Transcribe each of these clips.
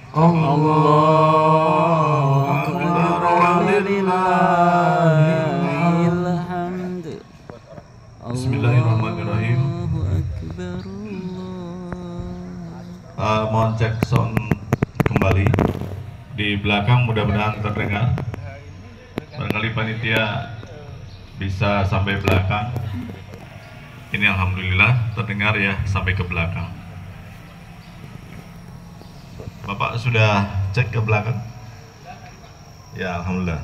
Allahu Akbar walillahil hamd. Bismillahirrahmanirrahim. Mohon cek sound kembali di belakang, mudah-mudahan terdengar. Barangkali panitia bisa sampai belakang. Ini alhamdulillah terdengar ya sampai ke belakang. Bapak sudah cek ke belakang? Ya, alhamdulillah.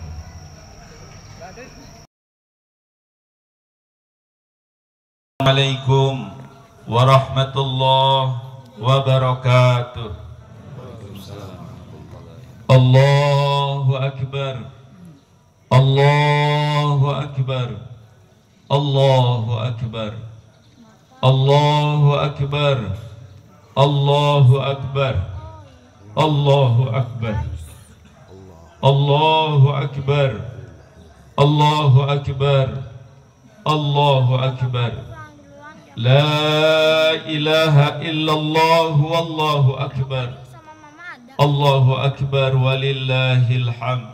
Assalamualaikum warahmatullahi wabarakatuh. Allahu Akbar. Allahu Akbar. Allahu Akbar. Allahu Akbar. Allahu Akbar. Allahu Akbar. Allahu Akbar. Allahu Akbar. Allahu Akbar. La ilaha illallah wallahu akbar. Allahu akbar walillahil hamd.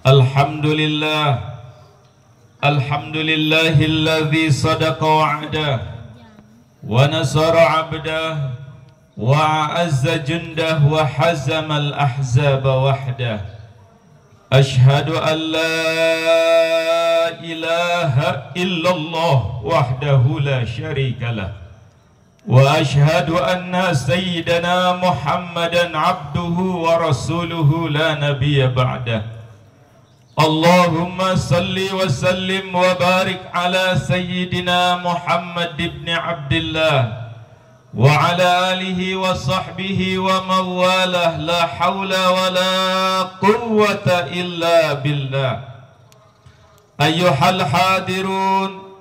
Alhamdulillah. Alhamdulillahilladzi sadaqa wa'dah wa nasara 'abdah wa a'azza jundah wa hazama al-ahzaba wahdah. Ashhadu an la ilaha illallah wahdahu la syarika lah wa ashhadu anna sayyidana Muhammadan abduhu wa rasuluhu la nabiyya ba'dah. Allahumma salli wa sallim wa barik ala sayyidina Muhammad ibn Abdullah wa ala alihi wa sahbihi wa mawalah. La hawla wa la quwwata illa billah. Ayyuhal hadirun,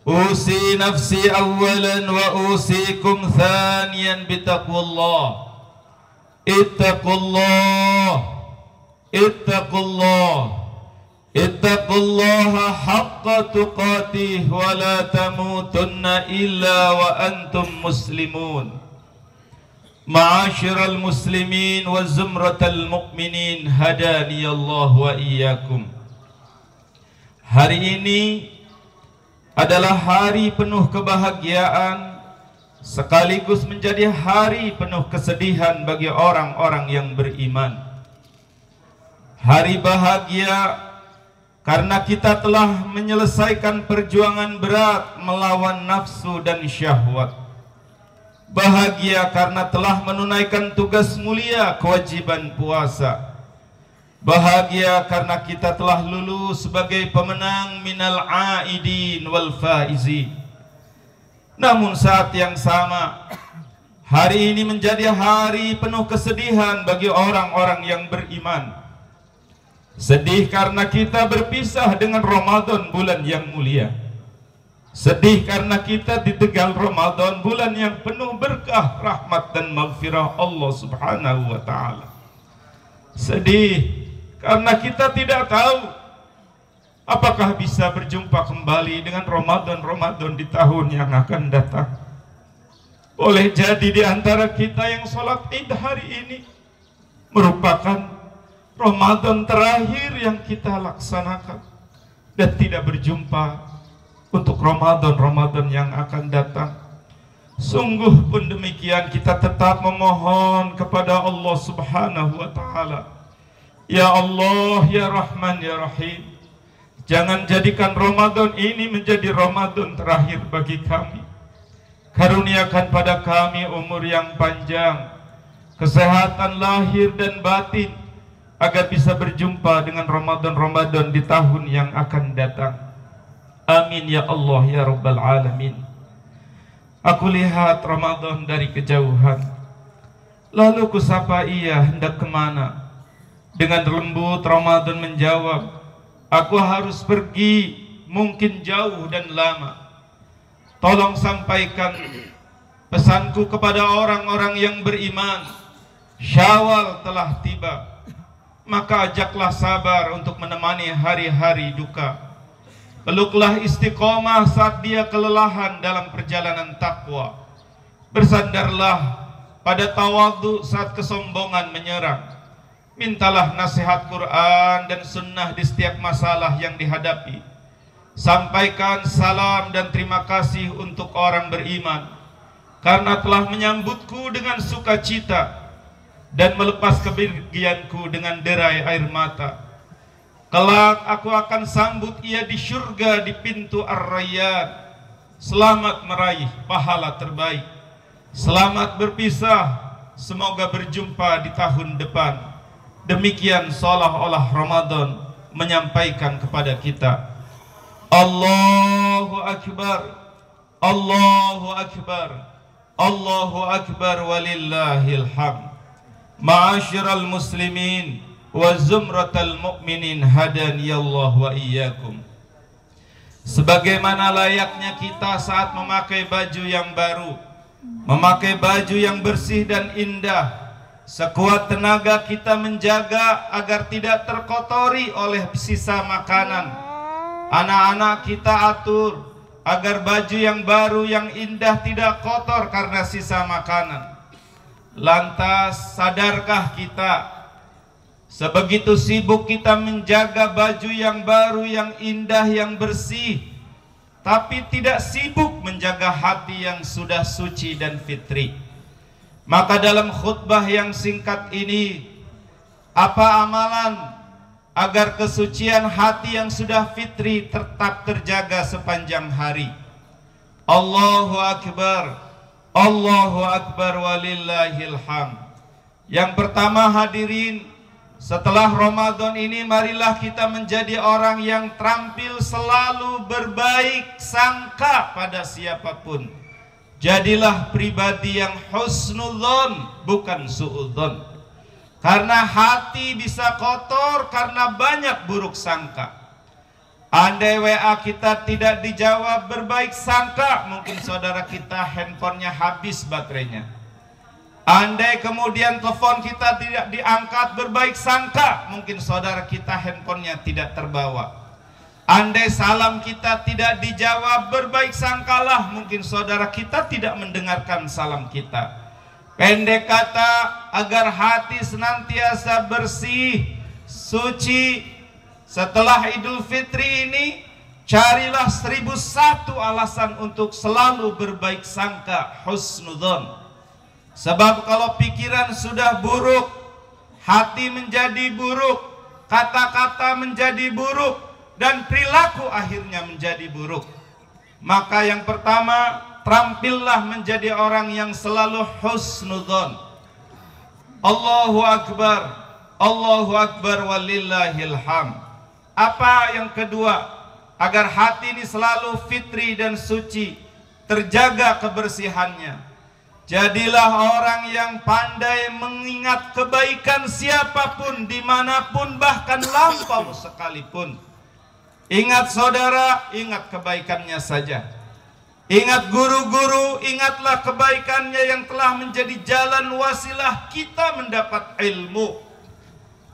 usi nafsi awalan wa usikum thaniyan bitaqwallah. Ittaqullah, ittaqullah, ittaqullaha haqqa tuqatih wa la tamutunna illa wa antum muslimun. Ma'asyiral muslimin wa zumratal mu'minin, hadaniyallah wa iyyakum. Hari ini adalah hari penuh kebahagiaan, sekaligus menjadi hari penuh kesedihan bagi orang-orang yang beriman. Hari bahagia karena kita telah menyelesaikan perjuangan berat melawan nafsu dan syahwat. Bahagia karena telah menunaikan tugas mulia kewajiban puasa. Bahagia karena kita telah lulus sebagai pemenang minal aidin wal faizin. Namun saat yang sama, hari ini menjadi hari penuh kesedihan bagi orang-orang yang beriman. Sedih karena kita berpisah dengan Ramadan, bulan yang mulia. Sedih karena kita ditinggal Ramadan, bulan yang penuh berkah, rahmat dan maghfirah Allah subhanahu wa ta'ala. Sedih karena kita tidak tahu apakah bisa berjumpa kembali dengan Ramadan di tahun yang akan datang. Boleh jadi di antara kita yang sholat Id hari ini merupakan Ramadan terakhir yang kita laksanakan dan tidak berjumpa untuk Ramadan yang akan datang. Sungguh pun demikian, kita tetap memohon kepada Allah subhanahu wa ta'ala. Ya Allah, ya Rahman, ya Rahim, jangan jadikan Ramadan ini menjadi Ramadan terakhir bagi kami. Karuniakan pada kami umur yang panjang, kesehatan lahir dan batin, agar bisa berjumpa dengan Ramadan di tahun yang akan datang. Amin ya Allah ya Rabbal Alamin. Aku lihat Ramadan dari kejauhan, lalu kusapa ia hendak kemana. Dengan lembut Ramadan menjawab, aku harus pergi, mungkin jauh dan lama. Tolong sampaikan pesanku kepada orang-orang yang beriman. Syawal telah tiba, maka ajaklah sabar untuk menemani hari-hari duka. Peluklah istiqomah saat dia kelelahan dalam perjalanan takwa. Bersandarlah pada tawadhu saat kesombongan menyerang. Mintalah nasihat Quran dan sunnah di setiap masalah yang dihadapi. Sampaikan salam dan terima kasih untuk orang beriman, karena telah menyambutku dengan sukacita dan melepas kepergianku dengan derai air mata. Kelak aku akan sambut ia di syurga di pintu Ar-Rayyan. Selamat meraih pahala terbaik. Selamat berpisah. Semoga berjumpa di tahun depan. Demikian seolah-olah Ramadan menyampaikan kepada kita. Allahu Akbar. Allahu Akbar. Allahu Akbar walillahil hamd. Ma'asyiral muslimin wa zumratal mu'minin hadaniyallahu wa iyyakum. Sebagaimana layaknya kita saat memakai baju yang baru, memakai baju yang bersih dan indah, sekuat tenaga kita menjaga agar tidak terkotori oleh sisa makanan. Anak-anak kita atur agar baju yang baru yang indah tidak kotor karena sisa makanan. Lantas sadarkah kita, sebegitu sibuk kita menjaga baju yang baru, yang indah, yang bersih, tapi tidak sibuk menjaga hati yang sudah suci dan fitri. Maka dalam khutbah yang singkat ini, apa amalan agar kesucian hati yang sudah fitri tetap terjaga sepanjang hari? Allahu Akbar. Allahu Akbar walillahil hamd. Yang pertama hadirin, setelah Ramadan ini marilah kita menjadi orang yang terampil selalu berbaik sangka pada siapapun. Jadilah pribadi yang husnudzon, bukan suudzon. Karena hati bisa kotor karena banyak buruk sangka. Andai WA kita tidak dijawab berbaik sangka, mungkin saudara kita handphonenya habis baterainya. Andai kemudian telepon kita tidak diangkat berbaik sangka, mungkin saudara kita handphonenya tidak terbawa. Andai salam kita tidak dijawab berbaik sangkalah, mungkin saudara kita tidak mendengarkan salam kita. Pendek kata, agar hati senantiasa bersih, suci, setelah Idul Fitri ini, carilah 1001 alasan untuk selalu berbaik sangka, husnudzon. Sebab kalau pikiran sudah buruk, hati menjadi buruk, kata-kata menjadi buruk, dan perilaku akhirnya menjadi buruk. Maka yang pertama, terampillah menjadi orang yang selalu husnudzon. Allahu Akbar. Allahu Akbar walillahil hamd. Apa yang kedua? Agar hati ini selalu fitri dan suci, terjaga kebersihannya. Jadilah orang yang pandai mengingat kebaikan siapapun, dimanapun, bahkan lampau sekalipun. Ingat saudara, ingat kebaikannya saja. Ingat guru-guru, ingatlah kebaikannya yang telah menjadi jalan wasilah kita mendapat ilmu.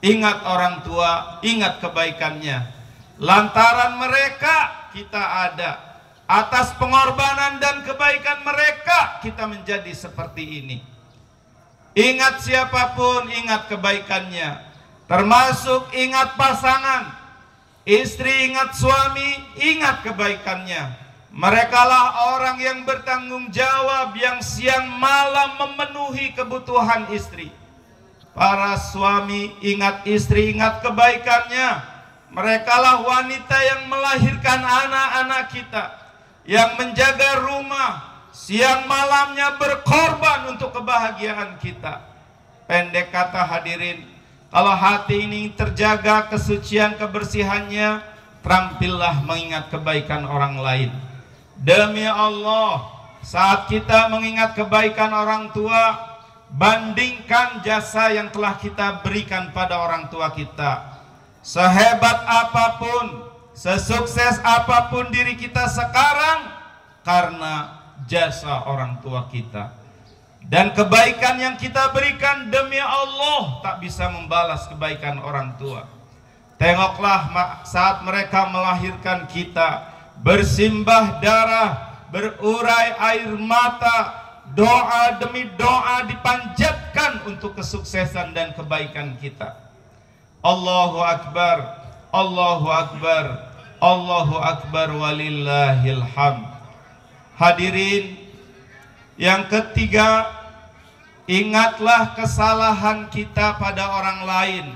Ingat orang tua, ingat kebaikannya. Lantaran mereka kita ada. Atas pengorbanan dan kebaikan mereka kita menjadi seperti ini. Ingat siapapun, ingat kebaikannya. Termasuk ingat pasangan. Istri ingat suami, ingat kebaikannya. Merekalah orang yang bertanggung jawab, yang siang malam memenuhi kebutuhan istri. Para suami ingat istri, ingat kebaikannya. Merekalah wanita yang melahirkan anak-anak kita, yang menjaga rumah, siang malamnya berkorban untuk kebahagiaan kita. Pendek kata hadirin, kalau hati ini terjaga kesucian kebersihannya, terampillah mengingat kebaikan orang lain. Demi Allah, saat kita mengingat kebaikan orang tua, bandingkan jasa yang telah kita berikan pada orang tua kita. Sehebat apapun, sesukses apapun diri kita sekarang, karena jasa orang tua kita. Dan kebaikan yang kita berikan demi Allah tak bisa membalas kebaikan orang tua. Tengoklah saat mereka melahirkan kita, bersimbah darah, berurai air mata, doa demi doa dipanjatkan untuk kesuksesan dan kebaikan kita. Allahu Akbar, Allahu Akbar, Allahu Akbar, walillahil hamd. Hadirin, yang ketiga, ingatlah kesalahan kita pada orang lain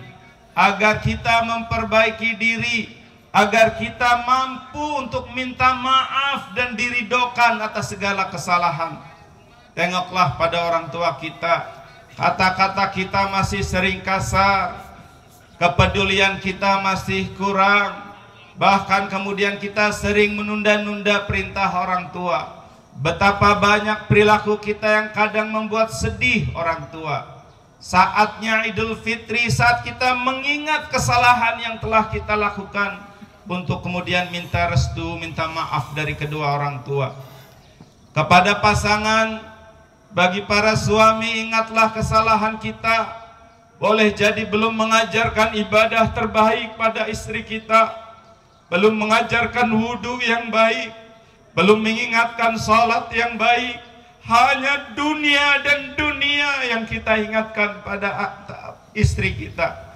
agar kita memperbaiki diri, agar kita mampu untuk minta maaf dan diridhokan atas segala kesalahan. Tengoklah pada orang tua kita, kata-kata kita masih sering kasar, kepedulian kita masih kurang, bahkan kemudian kita sering menunda-nunda perintah orang tua. Betapa banyak perilaku kita yang kadang membuat sedih orang tua. Saatnya Idul Fitri, saat kita mengingat kesalahan yang telah kita lakukan, untuk kemudian minta restu, minta maaf dari kedua orang tua. Kepada pasangan, bagi para suami, ingatlah kesalahan kita. Boleh jadi belum mengajarkan ibadah terbaik pada istri kita, belum mengajarkan wudhu yang baik, belum mengingatkan salat yang baik. Hanya dunia dan dunia yang kita ingatkan pada istri kita.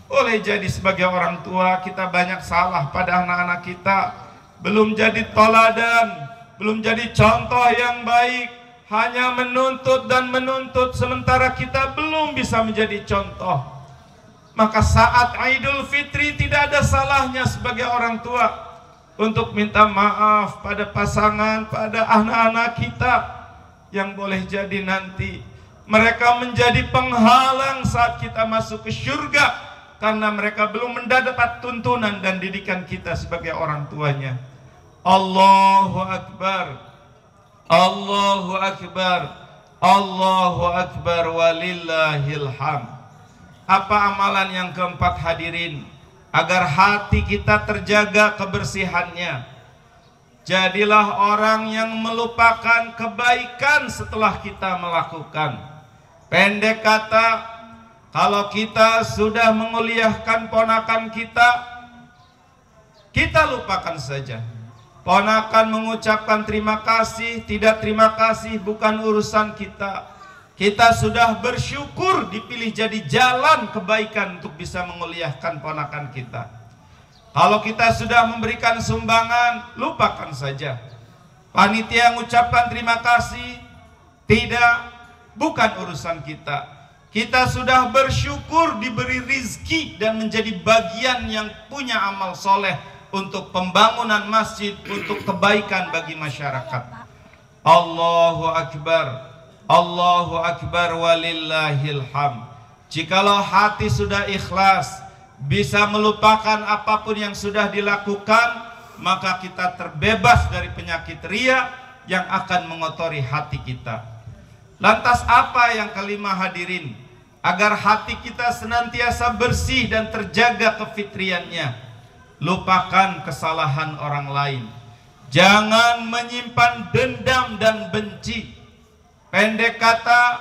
Boleh jadi sebagai orang tua kita banyak salah pada anak-anak kita, belum jadi toladan, belum jadi contoh yang baik, hanya menuntut dan menuntut sementara kita belum bisa menjadi contoh. Maka saat Idul Fitri tidak ada salahnya sebagai orang tua untuk minta maaf pada pasangan, pada anak-anak kita yang boleh jadi nanti mereka menjadi penghalang saat kita masuk ke surga, karena mereka belum mendapat tuntunan dan didikan kita sebagai orang tuanya. Allahu Akbar, Allahu Akbar, Allahu Akbar, walillahil hamd. Apa amalan yang keempat, hadirin? Agar hati kita terjaga kebersihannya. Jadilah orang yang melupakan kebaikan setelah kita melakukan. Pendek kata, kalau kita sudah menguliahkan ponakan kita, kita lupakan saja. Ponakan mengucapkan terima kasih, tidak terima kasih, bukan urusan kita. Kita sudah bersyukur dipilih jadi jalan kebaikan untuk bisa menguliahkan ponakan kita. Kalau kita sudah memberikan sumbangan, lupakan saja. Panitia mengucapkan terima kasih, tidak, bukan urusan kita. Kita sudah bersyukur diberi rizki dan menjadi bagian yang punya amal soleh untuk pembangunan masjid, untuk kebaikan bagi masyarakat. Allahu Akbar, Allahu Akbar, walillahil hamd. Jikalau hati sudah ikhlas, bisa melupakan apapun yang sudah dilakukan, maka kita terbebas dari penyakit riya yang akan mengotori hati kita. Lantas apa yang kelima, hadirin? Agar hati kita senantiasa bersih dan terjaga kefitriannya, lupakan kesalahan orang lain. Jangan menyimpan dendam dan benci. Pendek kata,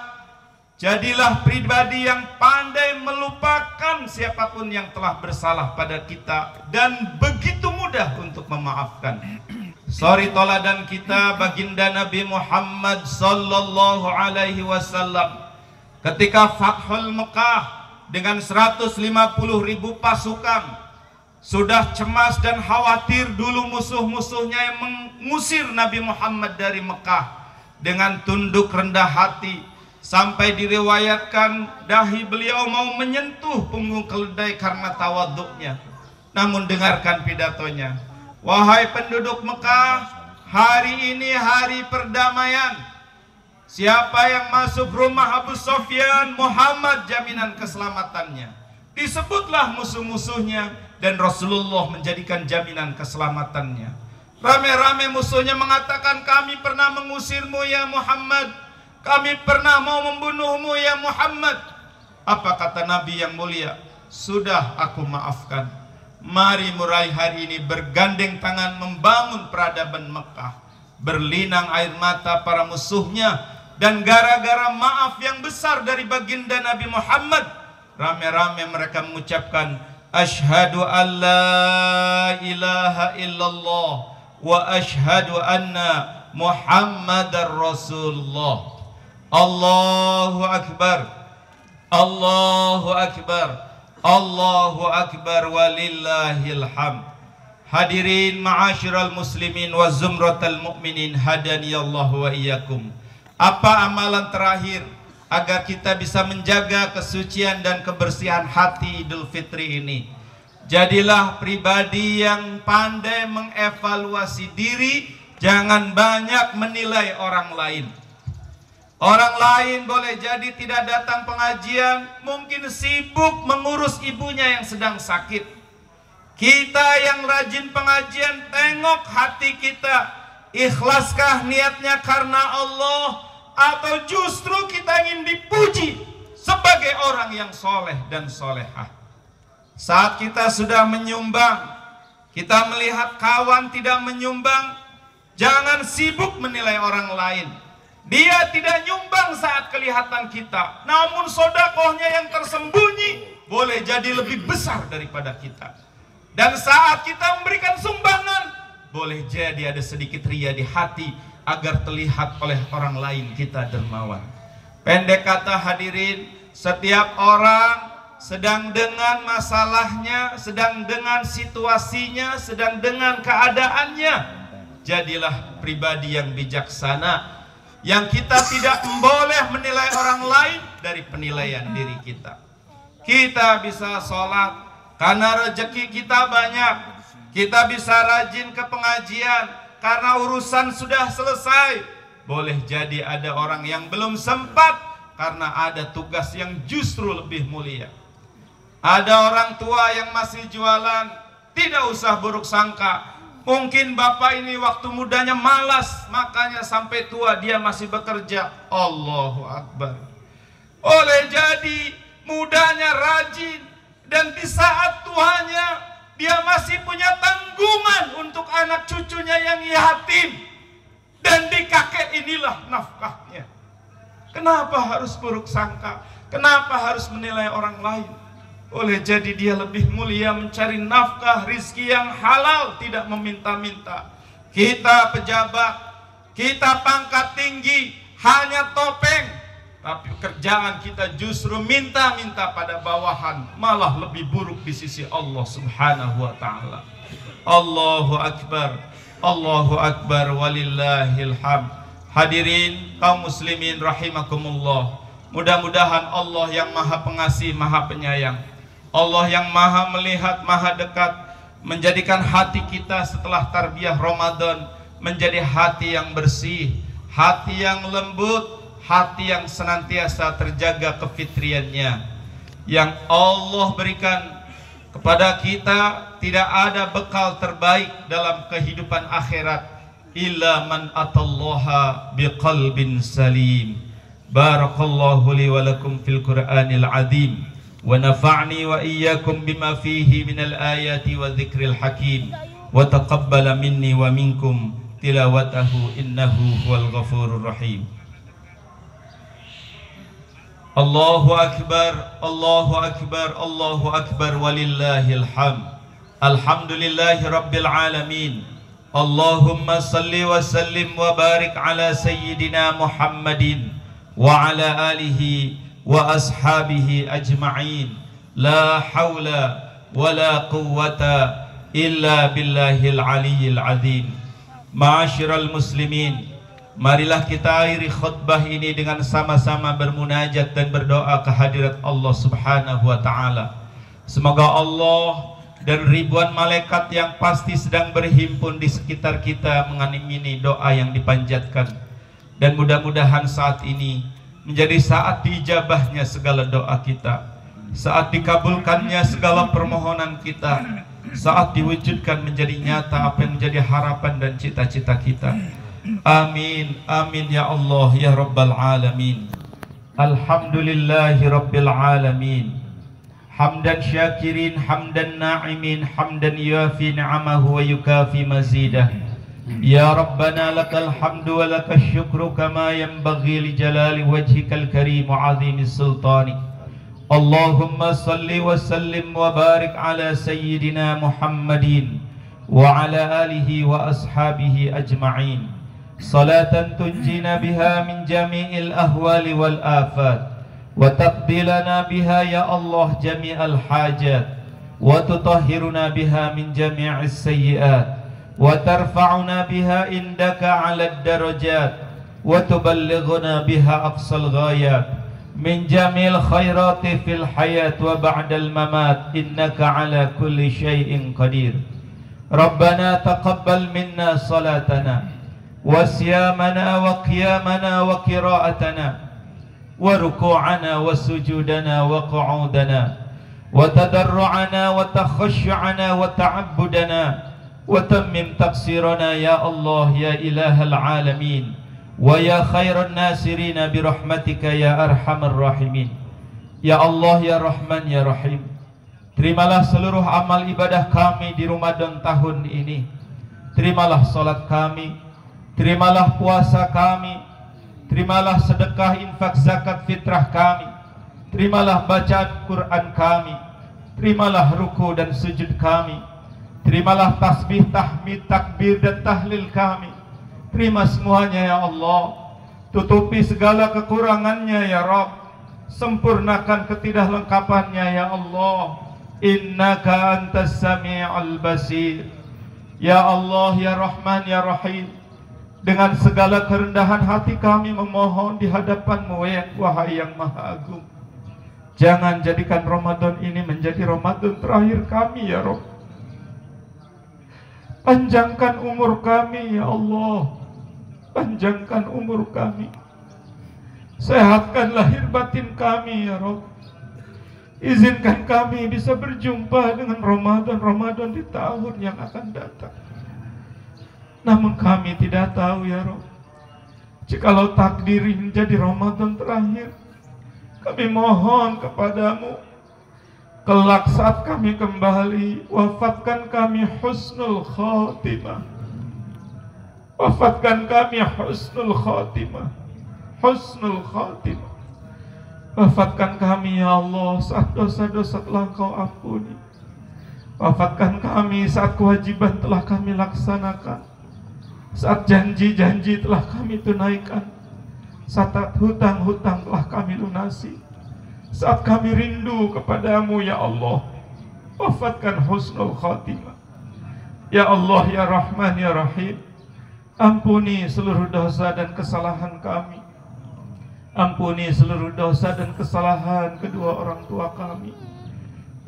jadilah pribadi yang pandai melupakan siapapun yang telah bersalah pada kita dan begitu mudah untuk memaafkan. Suri toladan kita baginda Nabi Muhammad sallallahu alaihi wasallam ketika Fathul Mekah dengan 150.000 pasukan, sudah cemas dan khawatir dulu musuh-musuhnya yang mengusir Nabi Muhammad dari Mekah. Dengan tunduk rendah hati, sampai diriwayatkan dahi beliau mau menyentuh punggung keledai karena tawaduknya. Namun dengarkan pidatonya. Wahai penduduk Mekah, hari ini hari perdamaian. Siapa yang masuk rumah Abu Sufyan, Muhammad jaminan keselamatannya. Disebutlah musuh-musuhnya dan Rasulullah menjadikan jaminan keselamatannya. Rame-rame musuhnya mengatakan, kami pernah mengusirmu ya Muhammad, kami pernah mau membunuhmu ya Muhammad. Apa kata Nabi yang mulia? Sudah aku maafkan. Mari mulai hari ini bergandeng tangan membangun peradaban Mekah. Berlinang air mata para musuhnya, dan gara-gara maaf yang besar dari baginda Nabi Muhammad, rame-rame mereka mengucapkan asyhadu an la ilaha illallah wa asyhadu anna Muhammadar Rasulullah. Allahu Akbar. Allahu Akbar. Allahu Akbar walillahil hamd. Hadirin ma'asyiral muslimin wa zumratal mu'minin hadaniyallahu wa iyyakum. Apa amalan terakhir agar kita bisa menjaga kesucian dan kebersihan hati Idul Fitri ini? Jadilah pribadi yang pandai mengevaluasi diri, jangan banyak menilai orang lain. Orang lain boleh jadi tidak datang pengajian, mungkin sibuk mengurus ibunya yang sedang sakit. Kita yang rajin pengajian, tengok hati kita. Ikhlaskah niatnya karena Allah, atau justru kita ingin dipuji sebagai orang yang soleh dan solehah? Saat kita sudah menyumbang, kita melihat kawan tidak menyumbang, jangan sibuk menilai orang lain. Dia tidak nyumbang saat kelihatan kita, namun sodakohnya yang tersembunyi boleh jadi lebih besar daripada kita. Dan saat kita memberikan sumbangan, boleh jadi ada sedikit ria di hati agar terlihat oleh orang lain kita dermawan. Pendek kata hadirin, setiap orang sedang dengan masalahnya, sedang dengan situasinya, sedang dengan keadaannya. Jadilah pribadi yang bijaksana, yang kita tidak boleh menilai orang lain dari penilaian diri kita. Kita bisa sholat karena rezeki kita banyak. Kita bisa rajin ke pengajian karena urusan sudah selesai. Boleh jadi ada orang yang belum sempat karena ada tugas yang justru lebih mulia. Ada orang tua yang masih jualan, tidak usah buruk sangka. Mungkin bapak ini waktu mudanya malas, makanya sampai tua dia masih bekerja. Allahu Akbar. Boleh jadi mudanya rajin, dan di saat tuanya dia masih punya tanggungan untuk anak cucunya yang yatim. Dan di kakek inilah nafkahnya. Kenapa harus buruk sangka? Kenapa harus menilai orang lain? Boleh jadi dia lebih mulia mencari nafkah rizki yang halal, tidak meminta-minta. Kita pejabat, kita pangkat tinggi, hanya topeng, tapi kerjaan kita justru minta-minta pada bawahan, malah lebih buruk di sisi Allah Subhanahu wa ta'ala. Allahu Akbar, Allahu Akbar walillahil hamd. Hadirin kaum muslimin rahimakumullah, mudah-mudahan Allah yang maha pengasih, maha penyayang, Allah yang maha melihat, maha dekat, menjadikan hati kita setelah tarbiyah Ramadan menjadi hati yang bersih, hati yang lembut, hati yang senantiasa terjaga kefitriannya. Yang Allah berikan kepada kita tidak ada bekal terbaik dalam kehidupan akhirat illa man atallaha biqalbin salim. Barakallahu li wa lakum fil Qur'anil azim. ونفعني وإياكم بما فيه من الآيات والذكر الحكيم وتقبل مني ومنكم تلاوته إنه هو الغفور الرحيم. الله أكبر الله أكبر الله أكبر ولله الحمد. الحمد لله رب العالمين. اللهم صل وسلم وبارك على سيدنا محمد وعلى آله wa ashabihi ajma'in. La hawla wa la quwwata illa billahil aliyyil azim. Ma'asyiral muslimin, marilah kita akhiri khutbah ini dengan sama-sama bermunajat dan berdoa kehadirat Allah Subhanahu wa ta'ala. Semoga Allah dan ribuan malaikat yang pasti sedang berhimpun di sekitar kita mengamini doa yang dipanjatkan. Dan mudah-mudahan saat ini menjadi saat diijabahnya segala doa kita, saat dikabulkannya segala permohonan kita, saat diwujudkan menjadi nyata apa yang menjadi harapan dan cita-cita kita. Amin, amin ya Allah ya Rabbal Alamin. Alhamdulillahi Rabbil Alamin. Hamdan syakirin, hamdan na'imin, hamdan yuafi ni'amahu wa yukafi mazidah. Ya Rabbana lakal hamdu wa lakal syukru kama yanbaghi li jalali wajhikal karim wa azimis sultani. Allahumma salli wa sallim wa barik ala sayyidina Muhammadin wa ala alihi wa ashabihi ajma'in. صلاة تنجينا بها من جميع الأهوال والآفات وتقضي لنا بها يا الله جميع الحاجات وتطهرنا بها من جميع السيئات وترفعنا بها عندك على الدرجات وتبلغنا بها أقصى الغايات من جميع الخيرات في الحياة وبعد الممات إنك على كل شيء قدير. ربنا تقبل منا صلاتنا وصيامنا وقيامنا وقراءتنا وركوعنا وسجودنا وقعودنا وتضرعنا وتخشعنا وتعبدنا وتمم تقصيرنا يا الله يا إله العالمين ويا خير الناصرين برحمتك يا أرحم الراحمين. Ya Allah ya Rahman ya Rahim, terimalah seluruh amal ibadah kami di Ramadan tahun ini. Terimalah salat kami, terimalah puasa kami, terimalah sedekah infak zakat fitrah kami, terimalah bacaan Quran kami, terimalah ruku dan sujud kami, terimalah tasbih, tahmid, takbir dan tahlil kami. Terima semuanya ya Allah. Tutupi segala kekurangannya ya Rabb, sempurnakan ketidaklengkapannya ya Allah. Innaka antas sami'ul basir. Ya Allah ya Rahman ya Rahim, dengan segala kerendahan hati kami memohon di hadapan-Mu wahai yang Maha Agung, jangan jadikan Ramadan ini menjadi Ramadan terakhir kami ya Rabb. Panjangkan umur kami ya Allah, panjangkan umur kami, sehatkan lahir batin kami ya Rabb. Izinkan kami bisa berjumpa dengan Ramadan di tahun yang akan datang. Namun kami tidak tahu ya Rabb, jikalau takdir menjadi Ramadan terakhir, kami mohon kepadamu, kelak saat kami kembali, wafatkan kami husnul khatimah. Wafatkan kami husnul khatimah, husnul khatimah. Wafatkan kami ya Allah saat dosa-dosa telah Kau ampuni. Wafatkan kami saat kewajiban telah kami laksanakan, saat janji-janji telah kami tunaikan, saat hutang-hutang telah kami lunasi, saat kami rindu kepadamu ya Allah. Wafatkan husnul khatimah. Ya Allah ya Rahman ya Rahim, ampuni seluruh dosa dan kesalahan kami. Ampuni seluruh dosa dan kesalahan kedua orang tua kami.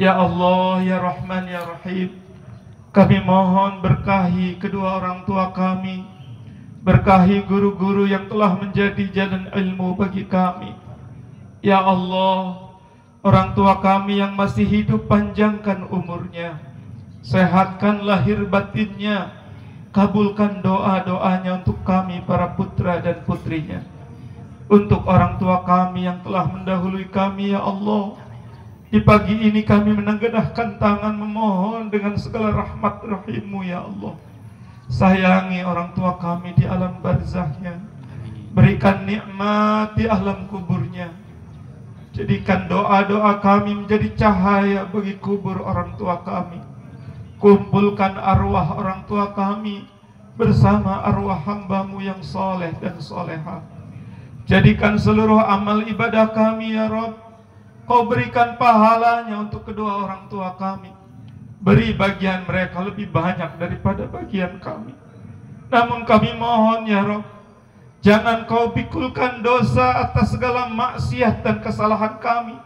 Ya Allah ya Rahman ya Rahim, kami mohon berkahi kedua orang tua kami, berkahi guru-guru yang telah menjadi jalan ilmu bagi kami. Ya Allah, orang tua kami yang masih hidup, panjangkan umurnya, sehatkan lahir batinnya, kabulkan doa-doanya untuk kami para putra dan putrinya. Untuk orang tua kami yang telah mendahului kami ya Allah, di pagi ini kami menengadahkan tangan memohon dengan segala rahmat rahim-Mu ya Allah. Sayangi orang tua kami di alam barzahnya, berikan nikmat di alam kuburnya. Jadikan doa-doa kami menjadi cahaya bagi kubur orang tua kami. Kumpulkan arwah orang tua kami bersama arwah hamba-Mu yang soleh dan solehah. Jadikan seluruh amal ibadah kami ya Rabb, Kau berikan pahalanya untuk kedua orang tua kami. Beri bagian mereka lebih banyak daripada bagian kami. Namun kami mohon ya Rabb, jangan Kau pikulkan dosa atas segala maksiat dan kesalahan kami.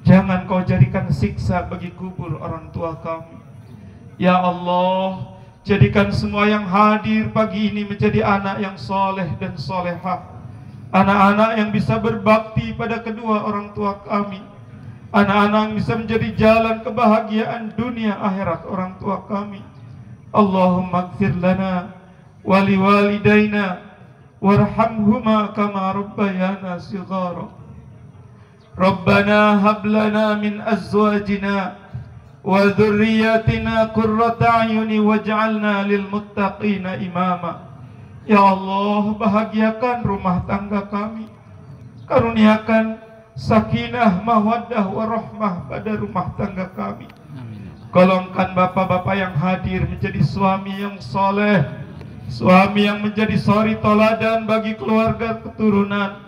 Jangan Kau jadikan siksa bagi kubur orang tua kami. Ya Allah, jadikan semua yang hadir pagi ini menjadi anak yang soleh dan solehah, anak-anak yang bisa berbakti pada kedua orang tua kami, anak-anak yang bisa menjadi jalan kebahagiaan dunia akhirat orang tua kami. Allahumma ighfir lana wa liwalidayna warhamhuma kama rabbayana shighara. Rabbana hab lana min azwajina wa dhurriyyatina qurrata a'yuni waj'alna lil muttaqina imama. Ya Allah, bahagiakan rumah tangga kami, karuniakan sakinah, mawaddah, warahmah pada rumah tangga kami. Golongkan bapak-bapak yang hadir menjadi suami yang soleh, suami yang menjadi suri toladan bagi keluarga keturunan,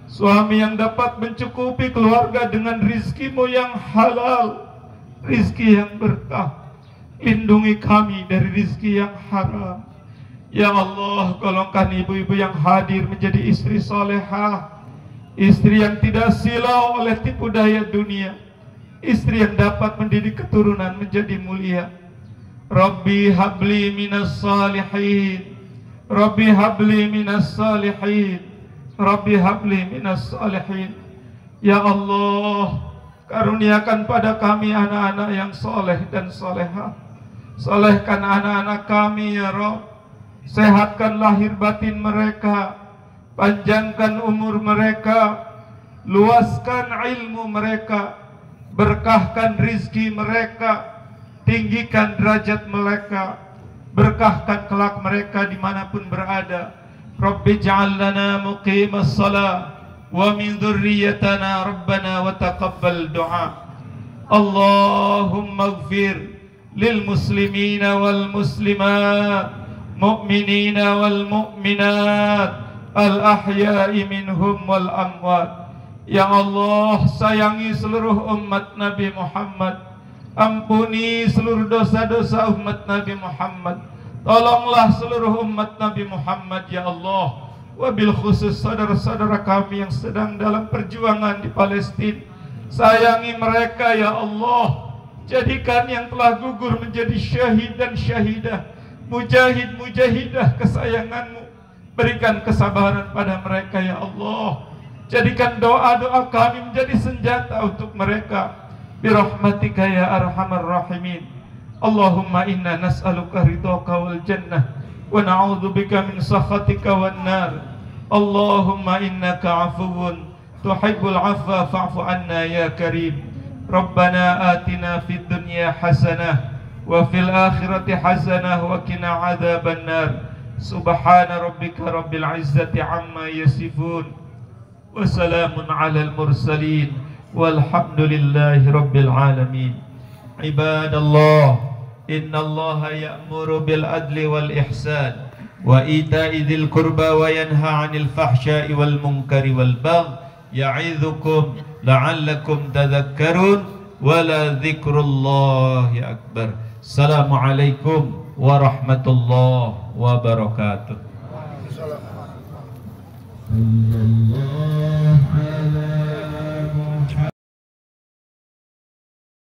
suami yang dapat mencukupi keluarga dengan rizkimu yang halal, rizki yang berkah. Lindungi kami dari rizki yang haram. Ya Allah, golongkan ibu-ibu yang hadir menjadi istri solehah, istri yang tidak silau oleh tipu daya dunia, istri yang dapat mendidik keturunan menjadi mulia. Rabbi habli minas salihin, Rabbi habli minas salihin, Rabbi habli minas salihin. Ya Allah, karuniakan pada kami anak-anak yang soleh dan solehah. Solehkan anak-anak kami ya Rabb. Sehatkan lahir batin mereka, panjangkan umur mereka, luaskan ilmu mereka, berkahkan rizki mereka, tinggikan derajat mereka, berkahkan kelak mereka dimanapun berada. Rabbi ja'al lana muqimas salah wa min dhurriyyatana rabbana wa taqabbal du'a. Allahumma ighfir lil muslimina wal muslimat, mu'minina wal mu'minat, al ahya'i minhum wal amwat. Ya Allah, sayangi seluruh umat Nabi Muhammad, ampuni seluruh dosa-dosa umat Nabi Muhammad, tolonglah seluruh umat Nabi Muhammad ya Allah. Wabil khusus saudara-saudara kami yang sedang dalam perjuangan di Palestina, sayangi mereka ya Allah. Jadikan yang telah gugur menjadi syahid dan syahidah, mujahid mujahidah kesayanganmu. Berikan kesabaran pada mereka ya Allah. Jadikan doa-doa kami menjadi senjata untuk mereka. Birahmatika ya arhamar rahimin. Allahumma inna nas'aluka ridhaka wal jannah wa na'udzubika min sakhatika wan nar. Allahumma innaka afuwun tuhibbul afwa fa'fu anna ya karim. Rabbana atina fid dunya hasanah wa fil akhirati hasanah wa qina adzaban nar. Subhana rabbika rabbil izzati amma yasifun wa salamun alal mursalin walhamdulillahi rabbil alamin. Ibadallah, innallaha ya'muru bil adli wal ihsan wa ita'i dzil qurba wa yanha 'anil fahsya'i wal munkari wal baghi ya'idzukum la'allakum tadhakkarun wa la dzikrullahi akbar. Assalamualaikum warahmatullahi wabarakatuh.